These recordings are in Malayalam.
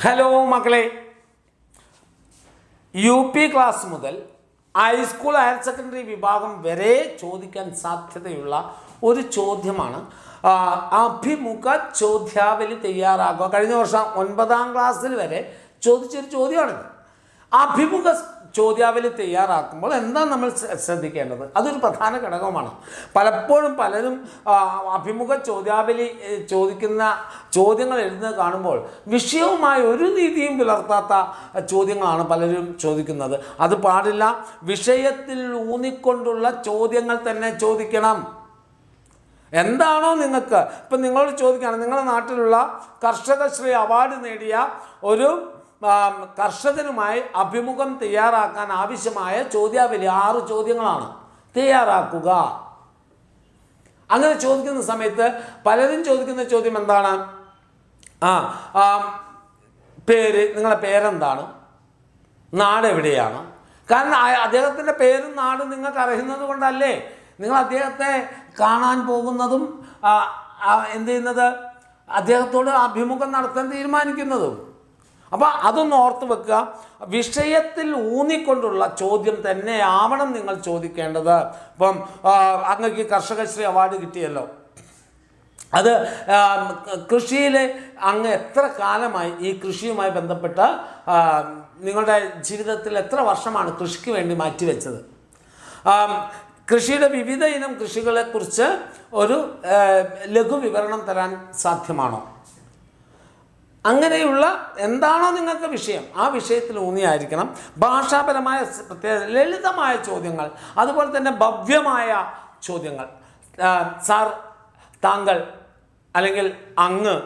ഹലോ മക്കളെ, യു പി ക്ലാസ് മുതൽ ഹൈസ്കൂൾ ഹയർ സെക്കൻഡറി വിഭാഗം വരെ ചോദിക്കാൻ സാധ്യതയുള്ള ഒരു ചോദ്യമാണ് അഭിമുഖ ചോദ്യാവലി തയ്യാറാക്കുക. കഴിഞ്ഞ വർഷം 9ാം ക്ലാസ്സിൽ വരെ ചോദിച്ചൊരു ചോദ്യമാണിത്. അഭിമുഖ ചോദ്യാവലി തയ്യാറാക്കുമ്പോൾ എന്താ നമ്മൾ ശ്രദ്ധിക്കേണ്ടത്? അതൊരു പ്രധാന ഘടകമാണ്. പലപ്പോഴും പലരും അഭിമുഖ ചോദ്യാവലി ചോദിക്കുന്ന ചോദ്യങ്ങൾ എഴുതുന്നത് കാണുമ്പോൾ വിഷയവുമായി ഒരു രീതിയും പുലർത്താത്ത ചോദ്യങ്ങളാണ് പലരും ചോദിക്കുന്നത്. അത് പാടില്ല. വിഷയത്തിൽ ഊന്നിക്കൊണ്ടുള്ള ചോദ്യങ്ങൾ തന്നെ ചോദിക്കണം. എന്താണോ നിങ്ങൾക്ക് ഇപ്പം നിങ്ങളോട് ചോദിക്കുകയാണ്, നിങ്ങളുടെ നാട്ടിലുള്ള കർഷകശ്രീ അവാർഡ് നേടിയ ഒരു കർഷകനുമായി അഭിമുഖം തയ്യാറാക്കാൻ ആവശ്യമായ ചോദ്യാവലി 6 ചോദ്യങ്ങളാണ് തയ്യാറാക്കുക. അങ്ങനെ ചോദിക്കുന്ന സമയത്ത് പലരും ചോദിക്കുന്ന ചോദ്യം എന്താണ്? നിങ്ങളുടെ പേരെന്താണ്? നാട് എവിടെയാണ്? കാരണം അദ്ദേഹത്തിൻ്റെ പേരും നാടും നിങ്ങൾക്ക് അറിയുന്നത് കൊണ്ടല്ലേ നിങ്ങൾ അദ്ദേഹത്തെ കാണാൻ പോകുന്നതും എന്ത് ചെയ്യുന്നത്, അദ്ദേഹത്തോട് അഭിമുഖം നടത്താൻ തീരുമാനിക്കുന്നതും. അപ്പോൾ അതൊന്ന് ഓർത്ത് വെക്കുക. വിഷയത്തിൽ ഊന്നിക്കൊണ്ടുള്ള ചോദ്യം തന്നെ ആവണം നിങ്ങൾ ചോദിക്കേണ്ടത്. ഇപ്പം അങ്ങക്ക് കർഷകശ്രീ അവാർഡ് കിട്ടിയല്ലോ, അത് കൃഷിയിൽ അങ്ങ് എത്ര കാലമായി ഈ കൃഷിയുമായി ബന്ധപ്പെട്ട് നിങ്ങളുടെ ജീവിതത്തിൽ എത്ര വർഷമാണ് കൃഷിക്ക് വേണ്ടി മാറ്റിവെച്ചത്? കൃഷിയുടെ വിവിധ ഇനം കൃഷികളെക്കുറിച്ച് ഒരു ലഘു വിവരണം തരാൻ സാധ്യമാണോ? അങ്ങനെയുള്ള എന്താണോ നിങ്ങൾക്ക് വിഷയം, ആ വിഷയത്തിൽ ഊന്നിയായിരിക്കണം. ഭാഷാപരമായ പ്രത്യേക ലളിതമായ ചോദ്യങ്ങൾ, അതുപോലെ തന്നെ ഭവ്യമായ ചോദ്യങ്ങൾ. സാർ, താങ്കൾ, അല്ലെങ്കിൽ അങ്ങ്,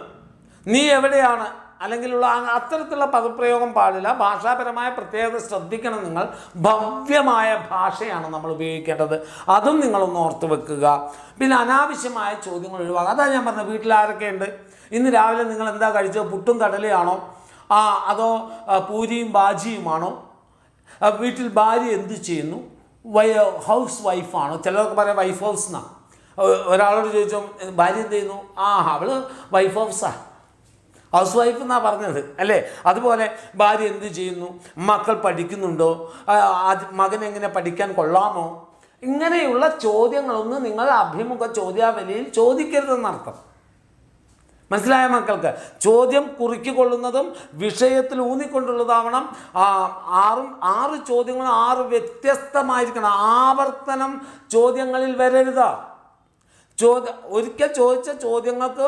നീ എവിടെയാണ്, അല്ലെങ്കിലുള്ള അത്തരത്തിലുള്ള പദപ്രയോഗം പാടില്ല. ഭാഷാപരമായ പ്രത്യേകത ശ്രദ്ധിക്കണം നിങ്ങൾ. ഭവ്യമായ ഭാഷയാണ് നമ്മൾ ഉപയോഗിക്കേണ്ടത്. അതും നിങ്ങളൊന്ന് ഓർത്ത് വെക്കുക. പിന്നെ അനാവശ്യമായ ചോദ്യങ്ങൾ ഒഴിവാക്കുക. അതാണ് ഞാൻ പറഞ്ഞത്. വീട്ടിൽ ആരൊക്കെയുണ്ട്? ഇന്ന് രാവിലെ നിങ്ങൾ എന്താ കഴിച്ചത്? പുട്ടും കടലയാണോ അതോ പൂരിയും ബാജിയുമാണോ? വീട്ടിൽ ഭാര്യ എന്ത് ചെയ്യുന്നു? ഹൗസ് വൈഫാണോ? ചിലർക്ക് പറയാം വൈഫ് ഹൗസ് എന്നാണ്. ഒരാളോട് ചോദിച്ചോ ഭാര്യ എന്ത് ചെയ്യുന്നു? അവൾ വൈഫ് ഹൗസാണ്, ഹൗസ് വൈഫ് എന്നാണ് പറഞ്ഞത് അല്ലേ? അതുപോലെ ഭാര്യ എന്ത് ചെയ്യുന്നു? മക്കൾ പഠിക്കുന്നുണ്ടോ? മകൻ എങ്ങനെ പഠിക്കാൻ കൊള്ളാമോ? ഇങ്ങനെയുള്ള ചോദ്യങ്ങളൊന്നും നിങ്ങൾ അഭിമുഖ ചോദ്യാവലിയിൽ ചോദിക്കരുതെന്നർത്ഥം. മനസ്സിലായ മക്കൾക്ക്? ചോദ്യം കുറിക്കൊള്ളുന്നതും വിഷയത്തിൽ ഊന്നിക്കൊണ്ടുള്ളതാവണം. 6 ചോദ്യങ്ങളും 6 വ്യത്യസ്തമായിരിക്കണം. ആവർത്തനം ചോദ്യങ്ങളിൽ വരരുത്. ഒരിക്കൽ ചോദിച്ച ചോദ്യങ്ങൾക്ക്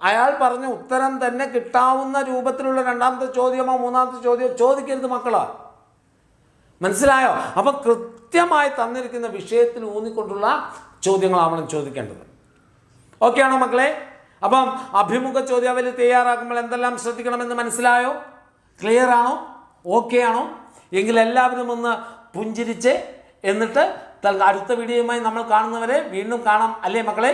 അയാൾ പറഞ്ഞ ഉത്തരം തന്നെ കിട്ടാവുന്ന രൂപത്തിലുള്ള 2ാമത്തെ ചോദ്യമോ 3ാമത്തെ ചോദ്യമോ ചോദിക്കരുത് മക്കള്. മനസ്സിലായോ? അപ്പം കൃത്യമായി തന്നിരിക്കുന്ന വിഷയത്തിൽ ഊന്നിക്കൊണ്ടുള്ള ചോദ്യങ്ങളാവണം ചോദിക്കേണ്ടത്. ഓക്കെ ആണോ മക്കളെ? അപ്പം അഭിമുഖ ചോദ്യാവലി തയ്യാറാക്കുമ്പോൾ എന്തെല്ലാം ശ്രദ്ധിക്കണമെന്ന് മനസ്സിലായോ? ക്ലിയർ ആണോ? ഓക്കെ ആണോ? എങ്കിൽ എല്ലാവരും ഒന്ന് പുഞ്ചിരിച്ച് എന്നിട്ട് അടുത്ത വീഡിയോയുമായി നമ്മൾ കാണുന്നവരെ വീണ്ടും കാണാം അല്ലേ മക്കളെ?